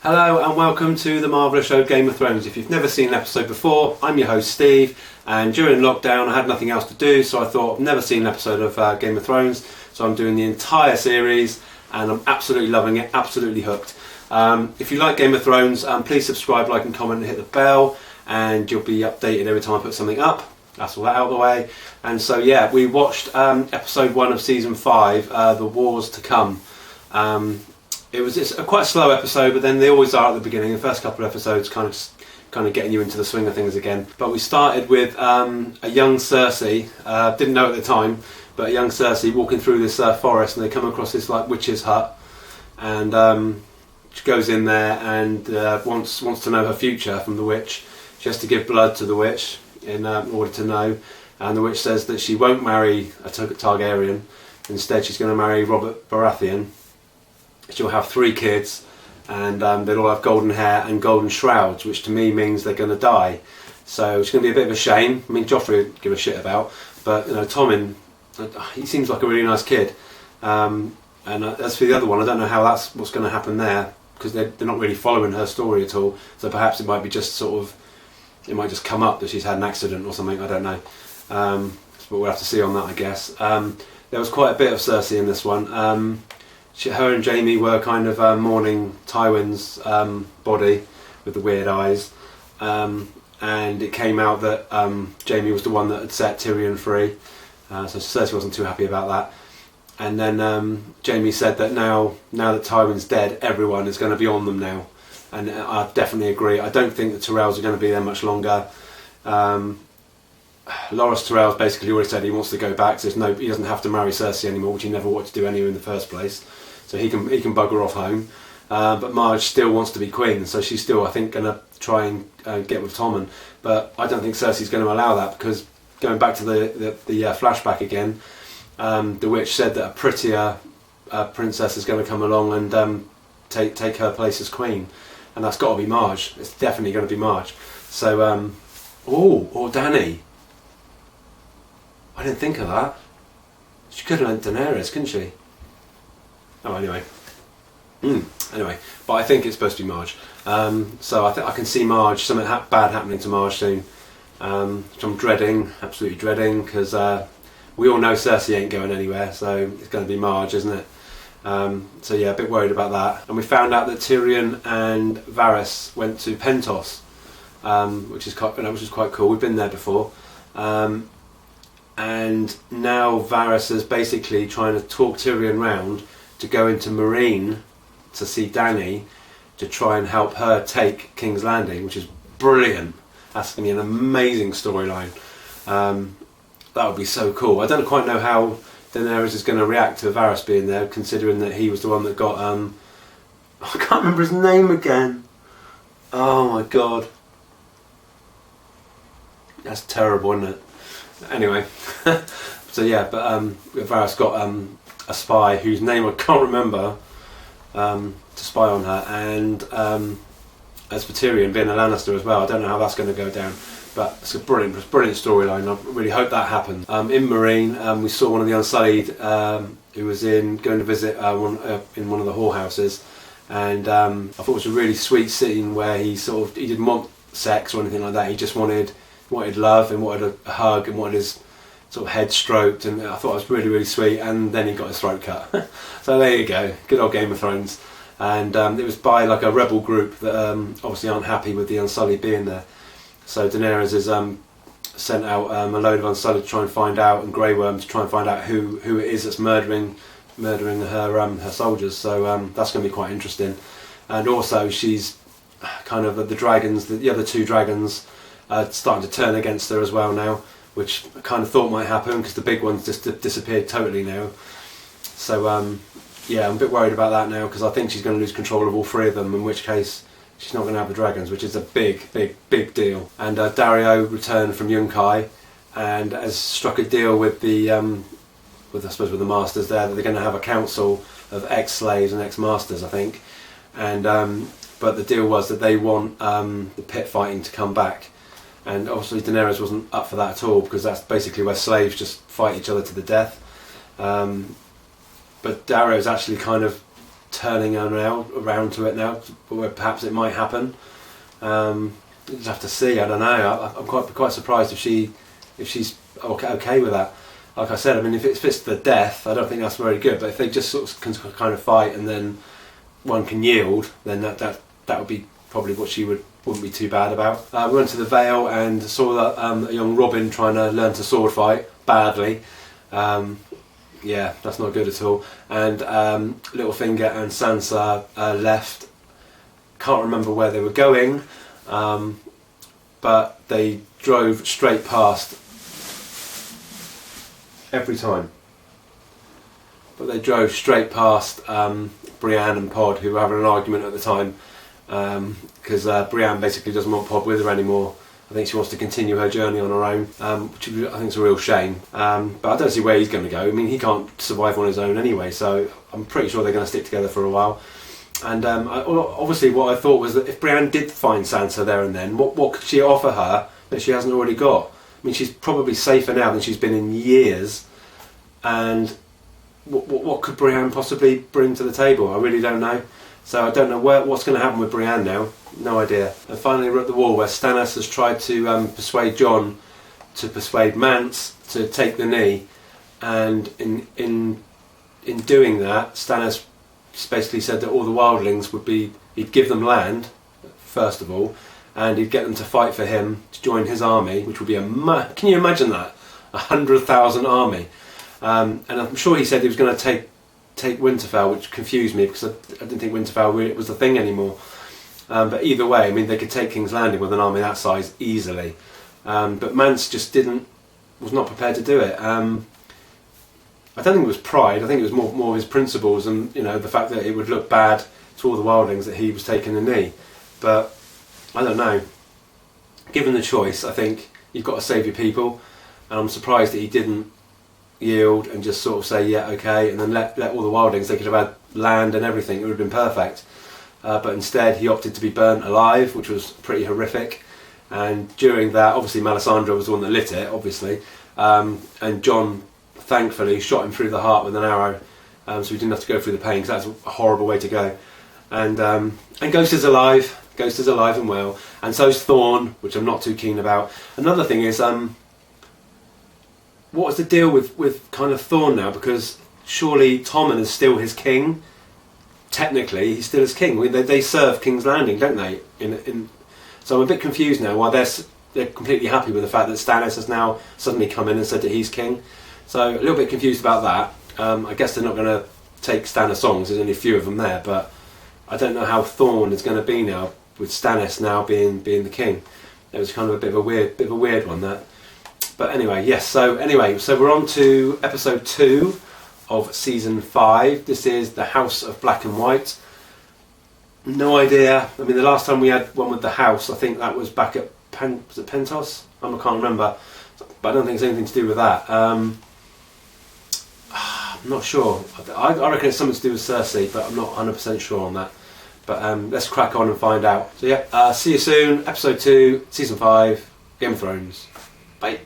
Hello and welcome to the marvellous show Game of Thrones. If you've never seen an episode before, I'm your host Steve, and during lockdown I had nothing else to do, so I thought I've never seen an episode of Game of Thrones, so I'm doing the entire series and I'm absolutely loving it, absolutely hooked. If you like Game of Thrones, please subscribe, like and comment and hit the bell, and you'll be updated every time I put something up. That's all that out of the way. And so yeah, we watched episode 1 of season 5, The Wars to Come. It's quite a slow episode, but then they always are at the beginning. The first couple of episodes kind of getting you into the swing of things again. But we started with a young Cersei, didn't know at the time, but a young Cersei walking through this forest, and they come across this like witch's hut, and she goes in there and wants to know her future from the witch. She has to give blood to the witch in order to know, and the witch says that she won't marry a Targaryen. Instead, she's going to marry Robert Baratheon. She'll have 3 kids, and they'll all have golden hair and golden shrouds, which to me means they're going to die. So it's going to be a bit of a shame. I mean, Joffrey would give a shit about, but you know, Tommen, he seems like a really nice kid. And as for the other one, I don't know how that's what's going to happen there, because they're not really following her story at all. So perhaps it might be just it might just come up that she's had an accident or something. I don't know. But we'll have to see on that, I guess. There was quite a bit of Cersei in this one. Her and Jaime were kind of mourning Tywin's body with the weird eyes, and it came out that Jaime was the one that had set Tyrion free, so Cersei wasn't too happy about that. And then Jaime said that now that Tywin's dead, everyone is going to be on them now, and I definitely agree. I don't think the Tyrells are going to be there much longer. Loras Tyrell's basically already said he wants to go back, so he doesn't have to marry Cersei anymore, which he never wanted to do anyway in the first place. So he can bugger off home, but Marge still wants to be queen, so she's still, I think, going to try and get with Tommen. But I don't think Cersei's going to allow that, because going back to the flashback again, the witch said that a prettier princess is going to come along and take her place as queen, and that's got to be Marge. It's definitely going to be Marge. So, or Dany. I didn't think of that. She could have lent Daenerys, couldn't she? Oh, anyway. Anyway, but I think it's supposed to be Marge. So I can see Marge, something bad happening to Marge soon, which I'm dreading, absolutely dreading, because we all know Cersei ain't going anywhere, so it's going to be Marge, isn't it? So yeah, a bit worried about that. And we found out that Tyrion and Varys went to Pentos, which is quite cool. We've been there before. And now Varys is basically trying to talk Tyrion round to go into Meereen to see Dany, to try and help her take King's Landing, which is brilliant. That's going to be an amazing storyline. That would be so cool. I don't quite know how Daenerys is going to react to Varys being there, considering that he was the one that got I can't remember his name again. Oh my god, that's terrible, isn't it? Anyway, so yeah, but Varys got a spy whose name I can't remember to spy on her, and as for Tyrion being a Lannister as well, I don't know how that's going to go down, but it's a brilliant storyline. I really hope that happens. In Meereen, we saw one of the Unsullied who was going to visit in one of the whorehouses, and I thought it was a really sweet scene where he didn't want sex or anything like that. He just wanted love and wanted a hug and wanted his sort of head stroked, and I thought it was really, really sweet. And then he got his throat cut. So there you go, good old Game of Thrones. And it was by like a rebel group that obviously aren't happy with the Unsullied being there. So Daenerys has sent out a load of Unsullied to try and find out, and Grey Worm to try and find out who it is that's murdering her soldiers. So that's going to be quite interesting. And also she's kind of the dragons, the other 2 dragons, starting to turn against her as well now, which I kind of thought might happen because the big one's just disappeared totally now. So yeah, I'm a bit worried about that now, because I think she's going to lose control of all 3 of them, in which case she's not going to have the dragons, which is a big deal. And Daario returned from Yunkai and has struck a deal with the masters there, that they're going to have a council of ex-slaves and ex-masters, I think. And but the deal was that they want the pit fighting to come back. And obviously Daenerys wasn't up for that at all, because that's basically where slaves just fight each other to the death. But Daario's actually kind of turning around to it now, where perhaps it might happen. We'll just have to see. I don't know. I'm quite surprised if she's okay with that. Like I said, I mean, if it's to the death, I don't think that's very good. But if they just sort of can kind of fight and then one can yield, then that would be probably what she wouldn't be too bad about. We went to the Vale and saw that a young Robin trying to learn to sword fight badly. Yeah, that's not good at all. And Littlefinger and Sansa left. Can't remember where they were going, but they drove straight past every time. But they drove straight past Brienne and Pod, who were having an argument at the time, because Brienne basically doesn't want Pod with her anymore. I think she wants to continue her journey on her own, which I think is a real shame. But I don't see where he's going to go. I mean, he can't survive on his own anyway, so I'm pretty sure they're going to stick together for a while. And obviously what I thought was that if Brienne did find Sansa there and then, what could she offer her that she hasn't already got? I mean, she's probably safer now than she's been in years. And what could Brienne possibly bring to the table? I really don't know. So I don't know what's going to happen with Brienne now. No idea. And finally we're at the wall where Stannis has tried to persuade Jon to persuade Mance to take the knee, and in doing that, Stannis basically said that all the wildlings he'd give them land first of all, and he'd get them to fight for him to join his army, which would be can you imagine that? 100,000 army. And I'm sure he said he was going to take Winterfell, which confused me because I didn't think Winterfell was a thing anymore. But either way, I mean, they could take King's Landing with an army that size easily. But Mance just was not prepared to do it. I don't think it was pride. I think it was more of his principles, and the fact that it would look bad to all the wildlings that he was taking the knee. But I don't know. Given the choice, I think you've got to save your people, and I'm surprised that he didn't yield and just sort of say yeah, okay, and then let all the wildlings. They could have had land and everything. It would have been perfect. But instead, he opted to be burnt alive, which was pretty horrific. And during that, obviously, Melisandre was the one that lit it, obviously, and Jon thankfully shot him through the heart with an arrow, so he didn't have to go through the pain, because that's a horrible way to go. And Ghost is alive. Ghost is alive and well, and so's Thorne, which I'm not too keen about. Another thing is, what was the deal with kind of Thorne now? Because surely Tommen is still his king. Technically, he's still his king. They serve King's Landing, don't they? So I'm a bit confused now why they're completely happy with the fact that Stannis has now suddenly come in and said that he's king. So a little bit confused about that. I guess they're not going to take Stannis songs. There's only a few of them there, but I don't know how Thorne is going to be now with Stannis now being the king. It was kind of a bit of a weird one, that. But anyway, yes. So we're on to episode 2 of season 5. This is the House of Black and White. No idea. I mean, the last time we had one with the house, I think that was back at was it Pentos? I can't remember, but I don't think it's anything to do with that. I'm not sure. I reckon it's something to do with Cersei, but I'm not 100% sure on that. But let's crack on and find out. So yeah, see you soon. Episode 2, season 5, Game of Thrones. Bye.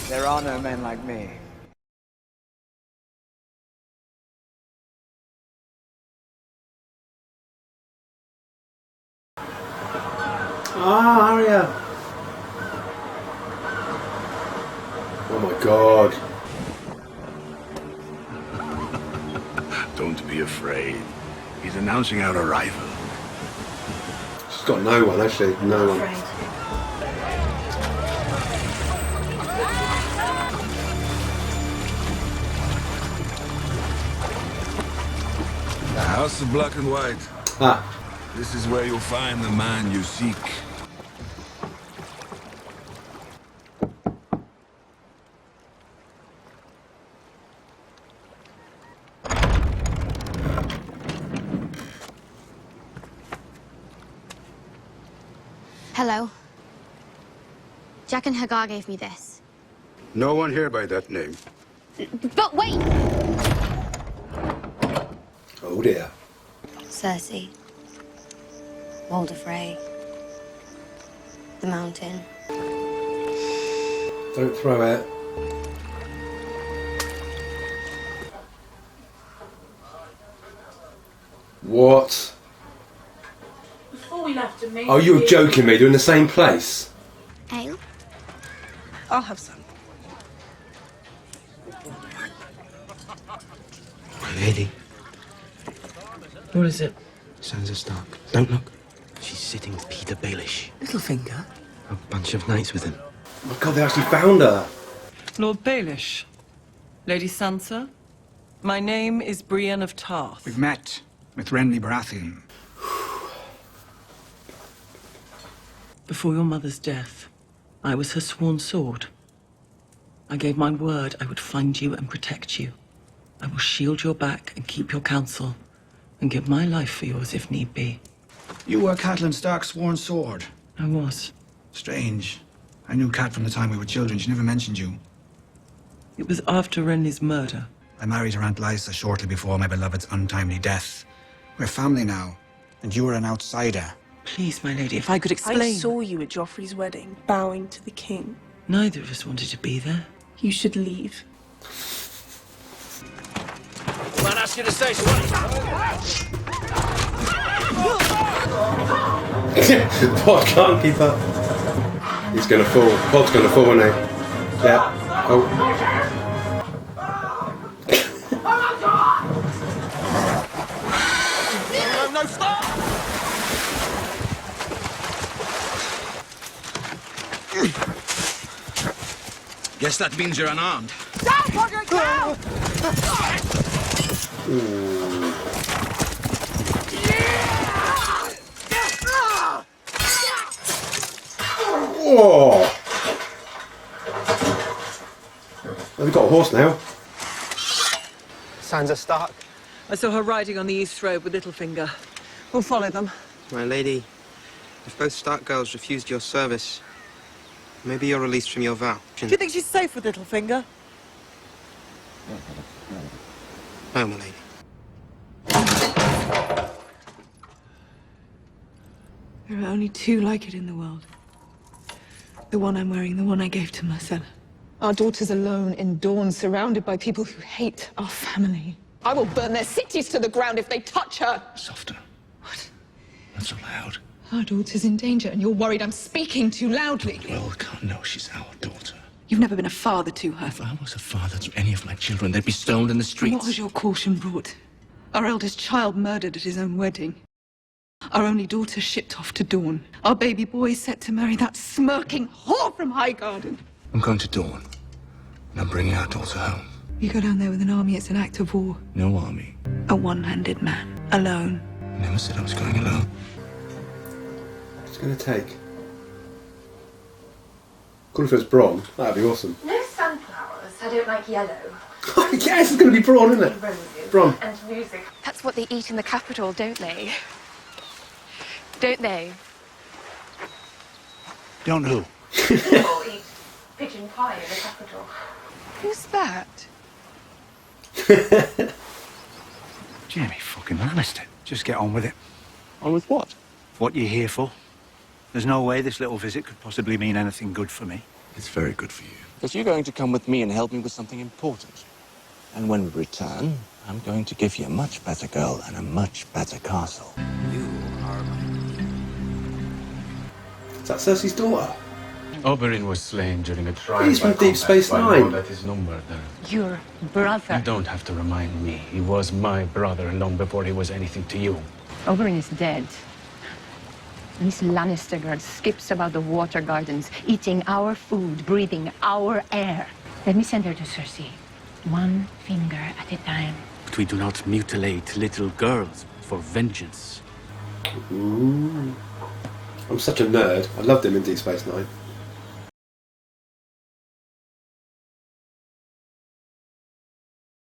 There are no men like me. Ah, Arya. Oh my god. Don't be afraid. He's announcing our arrival. She's got no one, actually. No one. The House of Black and White. Ah. This is where you'll find the man you seek. Hello. Jack and Hagar gave me this. No one here by that name. But wait! Oh dear. Cersei. Walder Frey. The Mountain. Don't throw it. What? Before we left, amazing. Oh, you were joking me. They're in the same place. Ale? I'll have some. My lady. What is it? Sansa Stark. Don't look. She's sitting with Peter Baelish. Littlefinger? A bunch of knights with him. Oh my God, they actually found her. Lord Baelish. Lady Sansa. My name is Brienne of Tarth. We've met with Renly Baratheon. Before your mother's death, I was her sworn sword. I gave my word I would find you and protect you. I will shield your back and keep your counsel, and give my life for yours if need be. You were Catelyn Stark's sworn sword. I was. Strange. I knew Cat from the time we were children. She never mentioned you. It was after Renly's murder. I married her Aunt Lysa shortly before my beloved's untimely death. We're family now, and you were an outsider. Please, my lady, if I could I explain. saw you at Joffrey's wedding, bowing to the king. Neither of us wanted to be there. You should leave. Man asked you to say something. Pod can't keep up. He's gonna fall. Pod's gonna fall, isn't he? Yeah. Oh. No, stop! Guess that means you're unarmed. Oh. Well, we've got a horse now. Sansa Stark. I saw her riding on the East Road with Littlefinger. We'll follow them. My lady, if both Stark girls refused your service, maybe you're released from your vow. Do you think she's safe with Littlefinger? No, my lady. There are only two like it in the world. The one I'm wearing, the one I gave to Marcella. Our daughter's alone in Dawn, surrounded by people who hate our family. I will burn their cities to the ground if they touch her. Softer. What? Not so loud. Our daughter's in danger, and you're worried I'm speaking too loudly. The world can't know she's our daughter. You've never been a father to her. If I was a father to any of my children, they'd be stoned in the streets. What has your caution brought? Our eldest child murdered at his own wedding. Our only daughter shipped off to Dawn. Our baby boy set to marry that smirking whore from Highgarden. I'm going to Dawn, and I'm bringing our daughter home. You go down there with an army, it's an act of war. No army. A one-handed man, alone. I never said I was going alone. What's it gonna take? Cool if it's Bronn. That'd be awesome. No sunflowers. I don't like yellow. Yes, it's gonna be Bronn, isn't it? Roses. Bronn. And music. That's what they eat in the capital, don't they? Don't they? Don't who? People eat pigeon pie in the capital. Who's that? Jamie fucking Lannister. Just get on with it. On with what? What you here for? There's no way this little visit could possibly mean anything good for me. It's very good for you. Because you're going to come with me and help me with something important. And when we return, I'm going to give you a much better girl and a much better castle. You are my Is that Cersei's daughter? Oberyn was slain during a trial. He's from Deep Space Nine. That is no murder. Your brother. You don't have to remind me. He was my brother long before he was anything to you. Oberyn is dead. This Lannister girl skips about the water gardens, eating our food, breathing our air. Let me send her to Cersei. One finger at a time. But we do not mutilate little girls for vengeance. Ooh. I'm such a nerd. I loved him in Deep Space Nine.